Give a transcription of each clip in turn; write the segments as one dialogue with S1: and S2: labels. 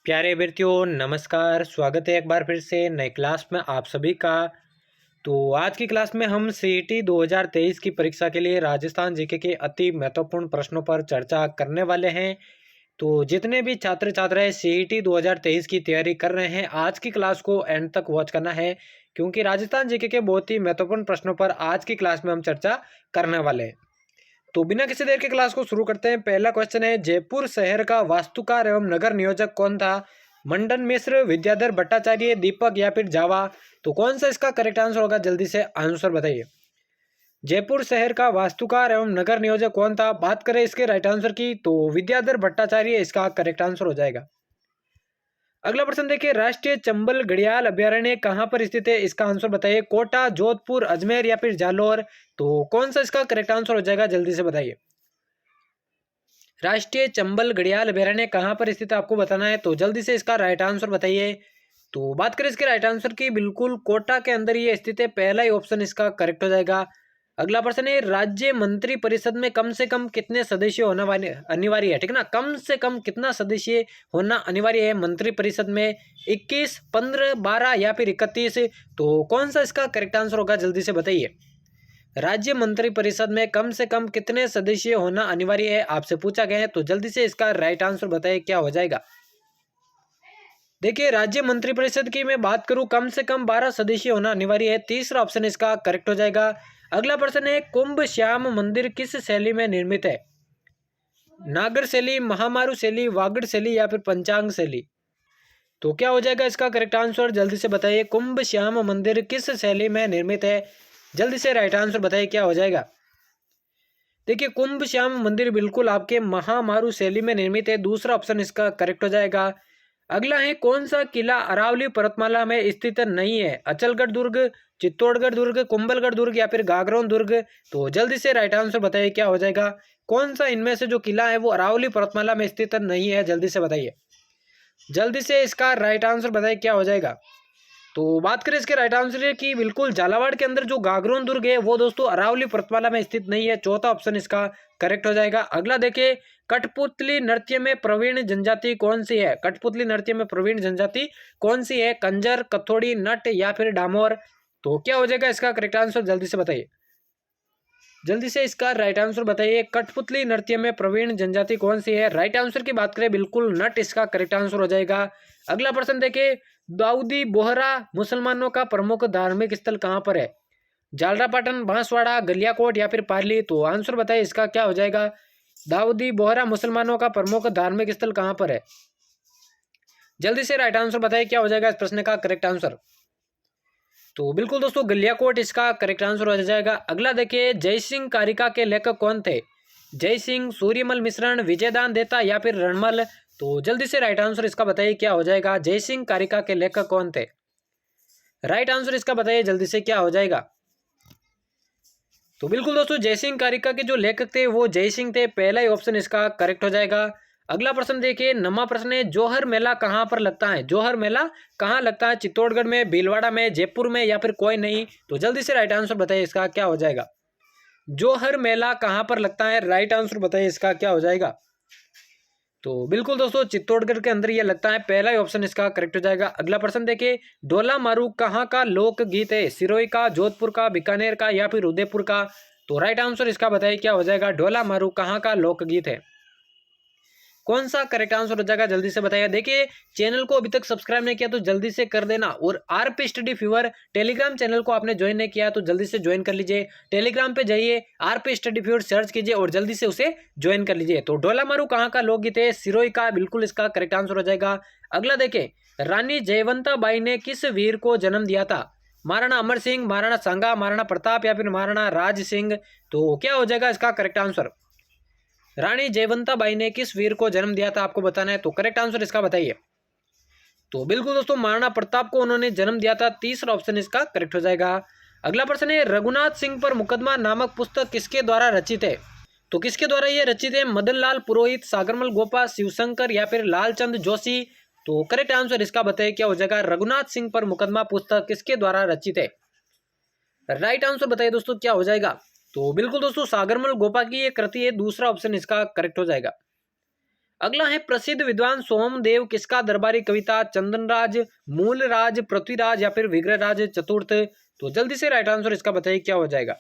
S1: प्यारे अभ्यर्थियों नमस्कार। स्वागत है एक बार फिर से नए क्लास में आप सभी का। तो आज की क्लास में हम सीईटी 2023 की परीक्षा के लिए राजस्थान जीके के अति महत्वपूर्ण प्रश्नों पर चर्चा करने वाले हैं। तो जितने भी छात्र छात्राएं सीईटी 2023 की तैयारी कर रहे हैं, आज की क्लास को एंड तक वॉच करना है, क्योंकि राजस्थान जीके के बहुत ही महत्वपूर्ण प्रश्नों पर आज की क्लास में हम चर्चा करने वाले हैं। तो बिना किसी देर के क्लास को शुरू करते हैं। पहला क्वेश्चन है, जयपुर शहर का वास्तुकार एवं नगर नियोजक कौन था? मंडन मिश्र, विद्याधर भट्टाचार्य, दीपक या फिर जावा? तो कौन सा इसका करेक्ट आंसर होगा? जल्दी से आंसर बताइए। जयपुर शहर का वास्तुकार एवं नगर नियोजक कौन था? बात करें इसके राइट आंसर की तो विद्याधर भट्टाचार्य इसका करेक्ट आंसर हो जाएगा। अगला प्रश्न देखिए, राष्ट्रीय चंबल घड़ियाल अभ्यारण्य कहाँ पर स्थित है? इसका आंसर बताइए। कोटा, जोधपुर, अजमेर या फिर जालोर? तो कौन सा इसका करेक्ट आंसर हो जाएगा? जल्दी से बताइए। राष्ट्रीय चंबल घड़ियाल अभ्यारण्य कहाँ पर स्थित है आपको बताना है, तो जल्दी से इसका राइट आंसर बताइए। तो बात करें इसके राइट आंसर की, बिल्कुल कोटा के अंदर ये स्थित है। पहला ही ऑप्शन इसका करेक्ट हो जाएगा। अगला प्रश्न है, राज्य मंत्री परिषद में कम से कम कितने सदस्य होना अनिवार्य है? ठीक है ना, कम से कम कितना सदस्य होना अनिवार्य है मंत्री परिषद में? 21, 15, 12 या फिर 31? तो कौन सा इसका करेक्ट आंसर होगा? जल्दी से बताइए। राज्य मंत्री परिषद में कम से कम कितने सदस्य होना अनिवार्य है आपसे पूछा गया है, तो जल्दी से इसका राइट आंसर बताइए क्या हो जाएगा। देखिए, राज्य मंत्री परिषद की मैं बात करूं, कम से कम 12 सदस्य होना अनिवार्य है। तीसरा ऑप्शन इसका करेक्ट हो जाएगा। अगला प्रश्न है, कुंभ श्याम मंदिर किस शैली में निर्मित है? नागर शैली, महामारू शैली, वागड़ शैली या फिर पंचांग शैली? तो क्या हो जाएगा इसका करेक्ट आंसर? जल्दी से बताइए। कुंभ श्याम मंदिर किस शैली में निर्मित है? जल्दी से राइट आंसर बताइए क्या हो जाएगा। देखिए, कुंभ श्याम मंदिर बिल्कुल आपके महामारू शैली में निर्मित है। दूसरा ऑप्शन इसका करेक्ट हो जाएगा। अगला है, कौन सा किला अरावली पर्वतमाला में स्थित नहीं है? अचलगढ़ दुर्ग, चित्तौड़गढ़ दुर्ग, कुंभलगढ़ दुर्ग या फिर गागरोन दुर्ग? तो जल्दी से राइट आंसर बताइए क्या हो जाएगा। कौन सा इनमें से जो किला है वो अरावली पर्वतमाला में स्थित नहीं है? जल्दी से बताइए। जल्दी से इसका राइट आंसर बताइए क्या हो जाएगा। तो बात करें इसके राइट आंसर की, बिल्कुल झालावाड़ के अंदर जो गागरोन दुर्ग है वो दोस्तों अरावली पर्वतमाला में स्थित नहीं है। चौथा ऑप्शन इसका करेक्ट हो जाएगा। अगला देखिए, कठपुतली नृत्य में प्रवीण जनजाति कौन सी है? कठपुतली नृत्य में प्रवीण जनजाति कौन सी है? कंजर, कथोड़ी, नट या फिर डामोर? तो क्या हो जाएगा इसका करेक्ट आंसर? जल्दी से बताइए। जल्दी से इसका राइट आंसर बताइए। कठपुतली नृत्य में प्रवीण जनजाति कौन सी है? राइट आंसर की बात करें, बिल्कुल नट इसका करेक्ट आंसर हो जाएगा। अगला प्रश्न देखिए, दाऊदी बोहरा मुसलमानों का प्रमुख धार्मिक स्थल कहाँ पर है? जालरापाटन, बांसवाड़ा, गलियाकोट या फिर पाली? तो आंसर बताइए इसका क्या हो जाएगा। दाऊदी बोहरा मुसलमानों का प्रमुख धार्मिक स्थल कहाँ पर है? जल्दी से राइट आंसर बताइए क्या हो जाएगा इस प्रश्न का करेक्ट आंसर। तो बिल्कुल दोस्तों गलियाकोट इसका करेक्ट आंसर हो जाएगा। अगला देखिए, जय सिंह कारिका के लेखक कौन थे? जय सिंह, सूर्यमल मिश्रण, विजयदान देता या फिर रणमल? तो जल्दी से राइट आंसर इसका बताइए क्या हो जाएगा। जय सिंह कारिका के लेखक कौन थे? राइट आंसर इसका बताइए जल्दी से क्या हो जाएगा। तो बिल्कुल दोस्तों जय सिंह कारिका के जो लेखक थे वो जय सिंह थे। पहला ही ऑप्शन इसका करेक्ट हो जाएगा। अगला प्रश्न देखिए, नमा प्रश्न है, जौहर मेला कहाँ पर लगता है? जौहर मेला कहाँ लगता है? चित्तौड़गढ़ में, भीलवाड़ा में, जयपुर में या फिर कोई नहीं? तो जल्दी से राइट आंसर बताइए इसका क्या हो जाएगा। जौहर मेला कहाँ पर लगता है? राइट आंसर बताइए इसका क्या हो जाएगा। तो बिल्कुल दोस्तों चित्तौड़गढ़ के अंदर ये लगता है। पहला ही ऑप्शन इसका करेक्ट हो जाएगा। अगला प्रश्न देखिए, डोला मारू कहाँ का लोकगीत है? सिरोही का, जोधपुर का, बीकानेर का या फिर उदयपुर का? तो राइट आंसर इसका बताइए क्या हो जाएगा। डोला मारू कहाँ का लोकगीत है? कौन सा करेक्ट आंसर हो जाएगा? जल्दी से बताइए। देखिए, चैनल को अभी तक सब्सक्राइब नहीं किया तो जल्दी से कर देना, और RP study fever Telegram channel को आपने ज्वाइन नहीं किया तो जल्दी से ज्वाइन कर लीजिए। टेलीग्राम पे जाइए, आरपी स्टडी फीवर सर्च कीजिए और जल्दी से उसे ज्वाइन कर लीजिए। तो डोला मारू कहाँ का लोकगीत है? सिरोही का, बिल्कुल इसका करेक्ट आंसर हो जाएगा। अगला देखें, रानी जयवंता बाई ने किस वीर को जन्म दिया था? महाराणा अमर सिंह, महाराणा सांगा, महाराणा प्रताप या फिर महाराणा राज सिंह? तो क्या हो जाएगा इसका correct answer. Rani Jaiwanta by ने किस वीर को जन्म दिया था आपको बताना है, तो करेक्ट आंसर इसका बताइए। तो बिल्कुल दोस्तों महाराणा प्रताप को उन्होंने जन्म दिया था। तीसरा ऑप्शन इसका करेक्ट हो जाएगा। अगला प्रश्न है, रघुनाथ सिंह पर मुकदमा नामक पुस्तक किसके द्वारा रचित है? तो किसके द्वारा ये रचित है? मदन लाल पुरोहित, सागरमल गोपा, शिवशंकर या फिर लालचंद जोशी? तो करेक्ट आंसर इसका बताइए क्या हो जाएगा। रघुनाथ सिंह पर मुकदमा पुस्तक किसके द्वारा रचित है? राइट आंसर बताइए दोस्तों क्या हो जाएगा। तो बिल्कुल दोस्तों सागरमल गोपा की ये कृति है। दूसरा ऑप्शन इसका करेक्ट हो जाएगा। अगला है प्रसिद्ध विद्वान सोमदेव किसका दरबारी कविता चंदनराज, मूलराज, पृथ्वीराज या फिर विग्रहराज चतुर्थ। तो जल्दी से राइट आंसर इसका बताइए क्या हो जाएगा।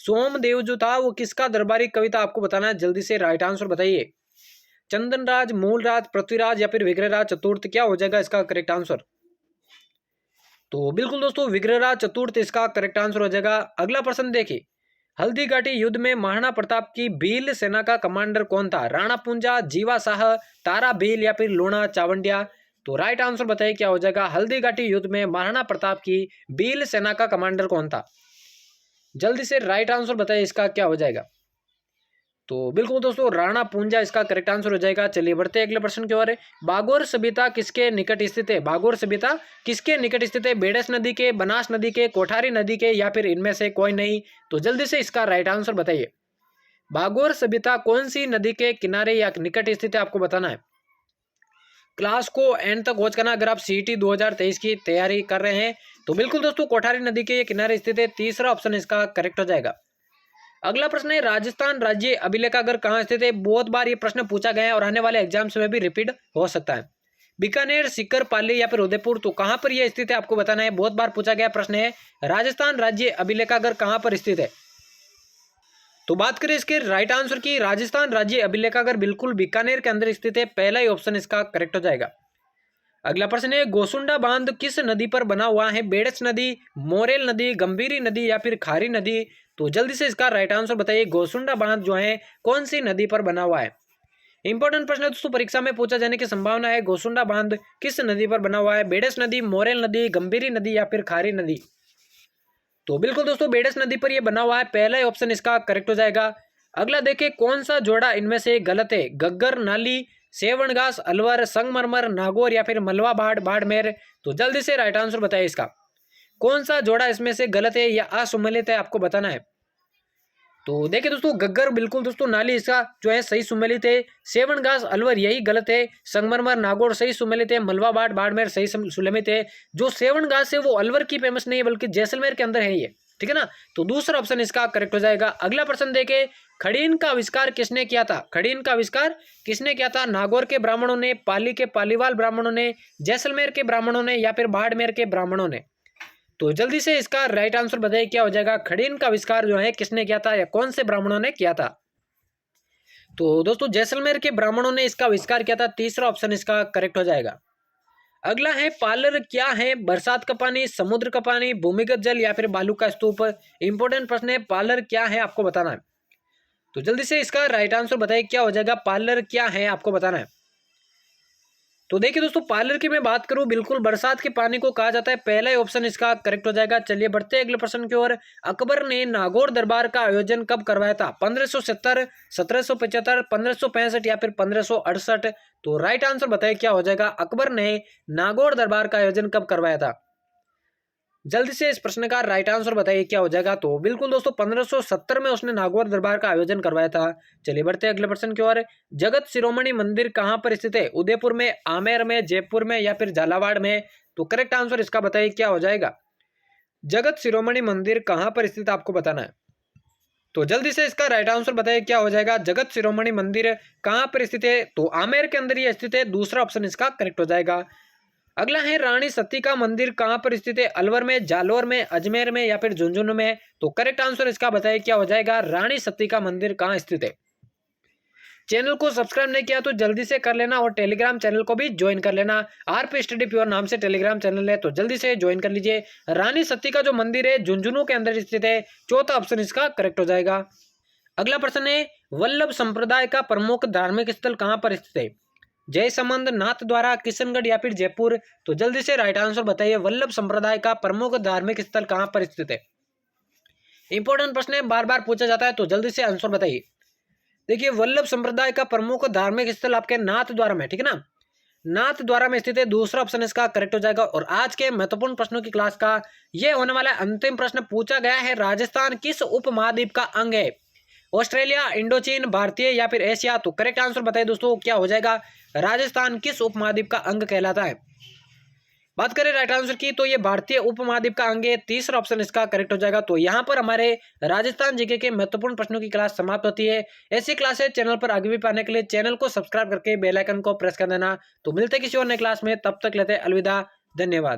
S1: सोमदेव जो था वो किसका दरबारी कविता आपको बताना है, जल्दी से राइट आंसर बताइए। चंदनराज, मूलराज, पृथ्वीराज या फिर विग्रहराज चतुर्थ, क्या हो जाएगा इसका करेक्ट आंसर। तो बिल्कुल दोस्तों विग्रहराज चतुर्थ इसका करेक्ट आंसर हो जाएगा। अगला प्रश्न देखिए, हल्दी घाटी युद्ध में महाराणा प्रताप की भील सेना का कमांडर कौन था, राणा पुंजा, जीवा शाह, तारा भील या फिर लूणा चावंडिया। तो राइट आंसर बताइए क्या हो जाएगा। हल्दी घाटी युद्ध में महाराणा प्रताप की भील सेना का कमांडर कौन था, जल्दी से राइट आंसर बताइए इसका क्या हो जाएगा। तो बिल्कुल दोस्तों राणा पुंजा इसका करेक्ट आंसर हो जाएगा। चलिए बढ़ते हैं अगले प्रश्न की ओर। बागोर सभ्यता किसके निकट स्थित है, बागोर सभ्यता किसके निकट स्थित है, बेडस नदी के, बनास नदी के, कोठारी नदी के या फिर इनमें से कोई नहीं। तो जल्दी से इसका राइट आंसर बताइए। बागोर सभ्यता कौन सी नदी के किनारे या निकट स्थित है आपको बताना है। क्लास को एंड तक वॉच करना अगर आप सीईटी 2023 की तैयारी कर रहे हैं। तो बिल्कुल दोस्तों कोठारी नदी के किनारे स्थित है, तीसरा ऑप्शन इसका करेक्ट हो जाएगा। अगला प्रश्न है राजस्थान राज्य अभिलेखागार कहाँ स्थित है। बहुत बार ये प्रश्न पूछा गया है और आने वाले एग्जाम्स में भी रिपीट हो सकता है। बीकानेर, सीकर, पाली या फिर उदयपुर, तो कहाँ पर यह स्थित है आपको बताना है। बहुत बार पूछा गया प्रश्न है राजस्थान राज्य अभिलेखागार कहाँ पर स्थित है। तो बात करें इसके राइट आंसर की, राजस्थान राज्य अभिलेखागार बिल्कुल बीकानेर के अंदर स्थित है, पहला ही ऑप्शन इसका करेक्ट हो जाएगा। अगला प्रश्न है गोसुंडा बांध किस नदी पर बना हुआ है, बेड़च नदी, मोरेल नदी, गंभीरी नदी या फिर खारी नदी। तो जल्दी से इसका राइट आंसर बताइए। गोसुंडा बांध जो है कौन सी नदी पर बना हुआ है। इंपॉर्टेंट प्रश्न है दोस्तों, परीक्षा में पूछा जाने की संभावना है। गोसुंडा बांध किस नदी पर बना हुआ है, बेड़च नदी, मोरेल नदी, गंभीरी नदी या फिर खारी नदी। तो बिल्कुल दोस्तों बेड़च नदी पर यह बना हुआ है, पहला ही ऑप्शन इसका करेक्ट हो जाएगा। अगला देखिए कौन सा जोड़ा इनमें से गलत है, गग्गर, नाली, सेवन घास, अलवर, संगमरमर, नागौर या फिर मलवा बाड़मेर। तो जल्दी से राइट आंसर बताइए इसका कौन सा जोड़ा इसमें से गलत है या असुमेलित है आपको बताना है। तो देखिए दोस्तों गग्गर बिल्कुल दोस्तों नाली इसका जो है सही सुमेलित है, सेवन घास, अलवर यही गलत है, संगमरमर, नागौर सही सुमेलित है, मलवा बाड़मेर सही सुमेलित है। जो सेवन घास है वो अलवर की फेमस नहीं है बल्कि जैसलमेर के अंदर है ये, ठीक है ना। तो दूसरा ऑप्शन इसका करेक्ट हो जाएगा। अगला प्रश्न देखे, खड़ीन का आविष्कार किसने किया था, खड़ीन का आविष्कार किसने किया था। नागौर के ब्राह्मणों ने, पाली के पालीवाल ब्राह्मणों ने, जैसलमेर के ब्राह्मणों ने या फिर बाड़मेर के ब्राह्मणों ने। तो जल्दी से इसका राइट आंसर बताइए क्या हो जाएगा। खड़ीन का आविष्कार जो है किसने किया था या कौन से ब्राह्मणों ने किया था। तो दोस्तों जैसलमेर के ब्राह्मणों ने इसका आविष्कार किया था, तीसरा ऑप्शन इसका करेक्ट हो जाएगा। अगला है पालर क्या है, बरसात का पानी, समुद्र का पानी, भूमिगत जल या फिर बालू का स्तूप। इंपॉर्टेंट प्रश्न है, पालर क्या है आपको बताना है। तो जल्दी से इसका राइट आंसर बताइए क्या हो जाएगा। पालर क्या है आपको बताना है। तो देखिए दोस्तों पार्लर की मैं बात करूं बिल्कुल बरसात के पानी को कहा जाता है, पहला ही ऑप्शन इसका करेक्ट हो जाएगा। चलिए बढ़ते हैं अगले प्रश्न की ओर। अकबर ने नागौर दरबार का आयोजन कब करवाया था, 1570, 1775, 1565 या फिर 1568। तो राइट आंसर बताइए क्या हो जाएगा। अकबर ने नागौर दरबार का आयोजन कब करवाया था, जल्दी से इस प्रश्न का राइट आंसर बताइए क्या हो जाएगा। तो बिल्कुल दोस्तों 1570 में उसने नागौर दरबार का आयोजन करवाया था। चलिए बढ़ते हैं अगले प्रश्न की ओर। जगत शिरोमणि मंदिर कहाँ पर स्थित है, उदयपुर में, आमेर में, जयपुर में या फिर झालावाड़ में। तो करेक्ट आंसर इसका बताइए क्या हो जाएगा। जगत शिरोमणि मंदिर कहाँ पर स्थित आपको बताना है। तो जल्दी से इसका राइट आंसर बताइए क्या हो जाएगा। जगत शिरोमणि मंदिर कहाँ पर स्थित है, तो आमेर के अंदर ये स्थित है, दूसरा ऑप्शन इसका करेक्ट हो जाएगा। अगला है रानी सती का मंदिर कहाँ पर स्थित है, अलवर में, जालौर में, अजमेर में या फिर झुंझुनू में। तो करेक्ट आंसर इसका बताइए क्या हो जाएगा। रानी सती का मंदिर कहाँ स्थित है। चैनल को सब्सक्राइब नहीं किया तो जल्दी से कर लेना और टेलीग्राम चैनल को भी ज्वाइन कर लेना। आरपी स्टडी प्योर नाम से टेलीग्राम चैनल है, तो जल्दी से ज्वाइन कर लीजिए। रानी सती का जो मंदिर है झुंझुनू के अंदर स्थित है, चौथा ऑप्शन इसका करेक्ट हो जाएगा। अगला प्रश्न है वल्लभ संप्रदाय का प्रमुख धार्मिक स्थल कहाँ पर स्थित है, जयसमंद, नाथद्वारा, किशनगढ़ या फिर जयपुर। तो जल्दी से राइट आंसर बताइए। वल्लभ संप्रदाय का प्रमुख धार्मिक स्थल कहां पर स्थित है। इंपॉर्टेंट प्रश्न है, बार बार पूछा जाता है, तो जल्दी से आंसर बताइए। देखिए वल्लभ संप्रदाय का प्रमुख धार्मिक स्थल आपके नाथद्वारा में, ठीक है ना, नाथद्वारा में स्थित है, दूसरा ऑप्शन इसका करेक्ट हो जाएगा। और आज के महत्वपूर्ण प्रश्नों की क्लास का यह होने वाला अंतिम प्रश्न पूछा गया है, राजस्थान किस उपमहाद्वीप का अंग है, ऑस्ट्रेलिया, इंडोचीन, भारतीय या फिर एशिया। तो करेक्ट आंसर बताइए दोस्तों क्या हो जाएगा। राजस्थान किस उपमहाद्वीप का अंग कहलाता है। बात करें राइट आंसर की तो ये भारतीय उपमहाद्वीप का अंग है, तीसरा ऑप्शन इसका करेक्ट हो जाएगा। तो यहाँ पर हमारे राजस्थान जीके के महत्वपूर्ण प्रश्नों की क्लास समाप्त होती है। ऐसी क्लासेस चैनल पर आगे भी पाने के लिए चैनल को सब्सक्राइब करके बेल आइकन को प्रेस कर देना। तो मिलते किसी और नई क्लास में, तब तक लेते अलविदा, धन्यवाद।